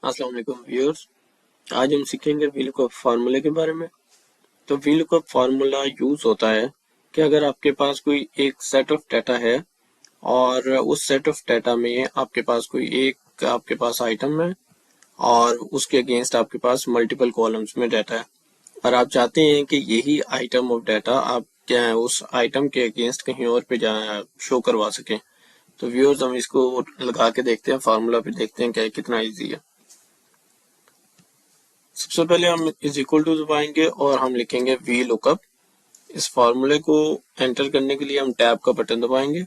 अस्सलाम वालेकुम व्यूअर्स। आज हम सीखेंगे वीलुकअप फार्मूले के बारे में। तो वीलुकअप फार्मूला यूज होता है कि अगर आपके पास कोई एक सेट ऑफ डाटा है और उस सेट ऑफ डाटा में आपके पास कोई एक आपके पास आइटम है और उसके अगेंस्ट आपके पास मल्टीपल कॉलम्स में डाटा है और आप चाहते हैं कि यही आइटम ऑफ डाटा आप क्या है उस आइटम के अगेंस्ट कहीं और पे शो करवा सकें। तो व्यूअर्स हम इसको लगा के देखते हैं, फार्मूला पे देखते हैं क्या कितना ईजी है। सबसे पहले हम इज इक्वल टू दबाएंगे और हम लिखेंगे वी लुकअप। इस फार्मूले को एंटर करने के लिए हम टैब का बटन दबाएंगे।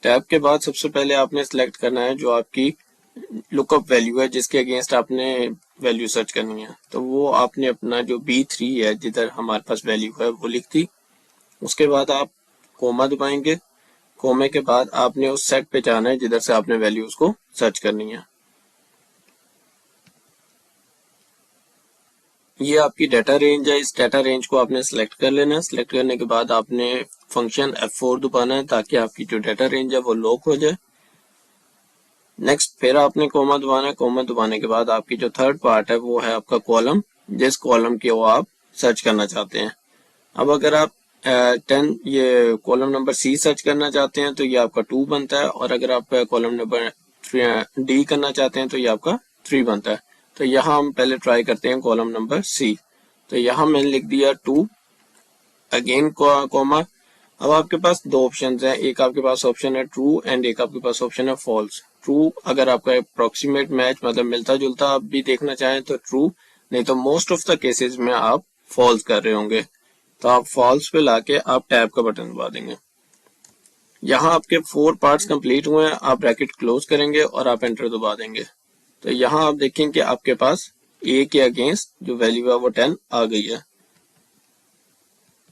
टैब के बाद सबसे पहले आपने सिलेक्ट करना है जो आपकी लुकअप वैल्यू है जिसके अगेंस्ट आपने वैल्यू सर्च करनी है। तो वो आपने अपना जो B3 है जिधर हमारे पास वैल्यू है वो लिख दी। उसके बाद आप कोमा दबाएंगे। कोमे के बाद आपने उस सेट पे जाना है जिधर से आपने वैल्यूज को सर्च करनी है। ये आपकी डाटा रेंज है। इस डाटा रेंज को आपने सिलेक्ट कर लेना है। सिलेक्ट करने के बाद आपने फंक्शन F4 दबाना है ताकि आपकी जो डाटा रेंज है वो लॉक हो जाए। नेक्स्ट फिर आपने कोमा दबाना है। कोमा दबाने के बाद आपकी जो थर्ड पार्ट है वो है आपका कॉलम, जिस कॉलम के वो आप सर्च करना चाहते हैं। अब अगर आप 10 ये कॉलम नंबर C सर्च करना चाहते हैं तो ये आपका 2 बनता है और अगर आप कॉलम नंबर D करना चाहते हैं तो ये आपका 3 बनता है। तो यहाँ हम पहले ट्राई करते हैं कॉलम नंबर C। तो यहाँ मैंने लिख दिया 2 अगेन कॉमा। अब आपके पास दो ऑप्शन हैं, एक आपके पास ऑप्शन है ट्रू एंड एक आपके पास ऑप्शन है फॉल्स। ट्रू अगर आपका अप्रोक्सीमेट मैच मतलब मिलता जुलता आप भी देखना चाहें तो ट्रू, नहीं तो मोस्ट ऑफ द केसेस में आप फॉल्स कर रहे होंगे तो आप फॉल्स पे लाके आप टैब का बटन दबा देंगे। यहाँ आपके 4 पार्ट्स कंप्लीट हुए हैं। आप ब्रैकेट क्लोज करेंगे और आप एंटर दबा देंगे। तो यहाँ आप देखेंगे कि आपके पास A के अगेंस्ट जो वैल्यू है वो 10 आ गई है।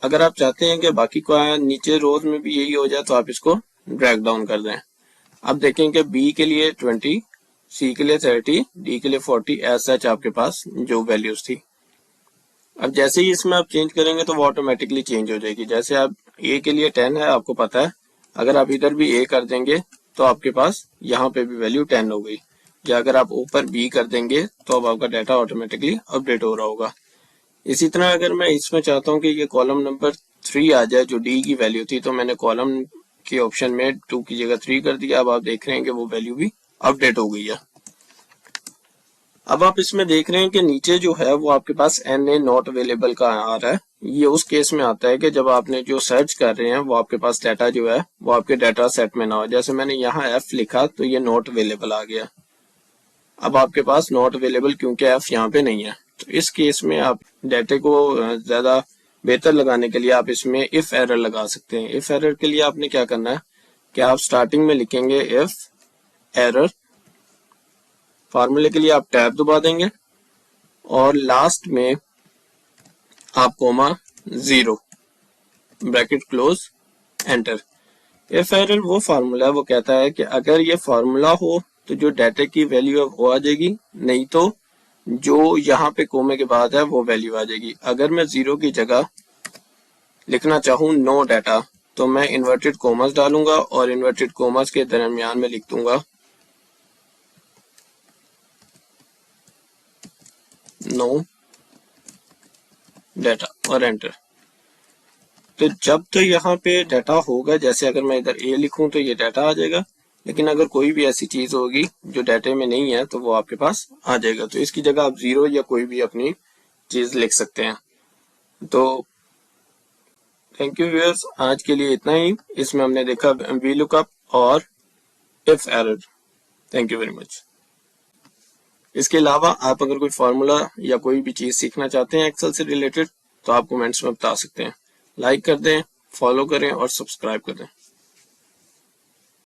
अगर आप चाहते हैं कि बाकी को नीचे रोज में भी यही हो जाए तो आप इसको ड्रैग डाउन कर दें। अब देखेंगे B के लिए 20, C के लिए 30, D के लिए 40 एज सच आपके पास जो वैल्यूज थी। अब जैसे ही इसमें आप चेंज करेंगे तो वो ऑटोमेटिकली चेंज हो जाएगी। जैसे आप A के लिए 10 है आपको पता है, अगर आप इधर भी A कर देंगे तो आपके पास यहाँ पे भी वैल्यू 10 हो गई। या अगर आप ऊपर B कर देंगे तो अब आपका डाटा ऑटोमेटिकली अपडेट हो रहा होगा। इसी तरह अगर मैं इसमें चाहता हूँ कि ये कॉलम नंबर 3 आ जाए जो D की वैल्यू थी तो मैंने कॉलम के ऑप्शन में 2 की जगह 3 कर दिया। अब आप देख रहे हैं कि वो वैल्यू भी अपडेट हो गई है। अब आप इसमें देख रहे हैं कि नीचे जो है वो आपके पास NA नॉट अवेलेबल का आ रहा है। ये उस केस में आता है कि जब आपने जो सर्च कर रहे हैं वो आपके पास डाटा जो है वो आपके डाटा सेट में ना हो। जैसे मैंने यहाँ F लिखा तो ये नॉट अवेलेबल आ गया। अब आपके पास नॉट अवेलेबल क्योंकि F यहाँ पे नहीं है। तो इस केस में आप डाटे को ज्यादा बेहतर लगाने के लिए आप इसमें इफ एरर लगा सकते हैं। इफ एरर के लिए आपने क्या करना है कि आप स्टार्टिंग में लिखेंगे इफ एरर, फार्मूले के लिए आप टैब दबा देंगे और लास्ट में आप comma 0 bracket close enter. If error वो फार्मूला है वो कहता है कि अगर ये फार्मूला हो तो जो डाटा की वैल्यू है वो आ जाएगी, नहीं तो जो यहाँ पे कोमे के बाद है वो वैल्यू आ जाएगी। अगर मैं 0 की जगह लिखना चाहूँ नो डाटा तो मैं इन्वर्टेड कोमस डालूंगा और इन्वर्टेड कोमस के दरमियान में लिख दूंगा नो डाटा और एंटर। तो जब तो यहाँ पे डाटा होगा, जैसे अगर मैं इधर A लिखूं तो ये डाटा आ जाएगा, लेकिन अगर कोई भी ऐसी चीज होगी जो डाटे में नहीं है तो वो आपके पास आ जाएगा। तो इसकी जगह आप 0 या कोई भी अपनी चीज लिख सकते हैं। तो थैंक यू व्यूअर्स, आज के लिए इतना ही। इसमें हमने देखा वी लुकअप और if error. Thank you very much. इसके अलावा आप अगर कोई फार्मूला या कोई भी चीज सीखना चाहते हैं एक्सेल से रिलेटेड तो आप कमेंट्स में बता सकते हैं। लाइक कर दें, फॉलो करें और सब्सक्राइब कर दें।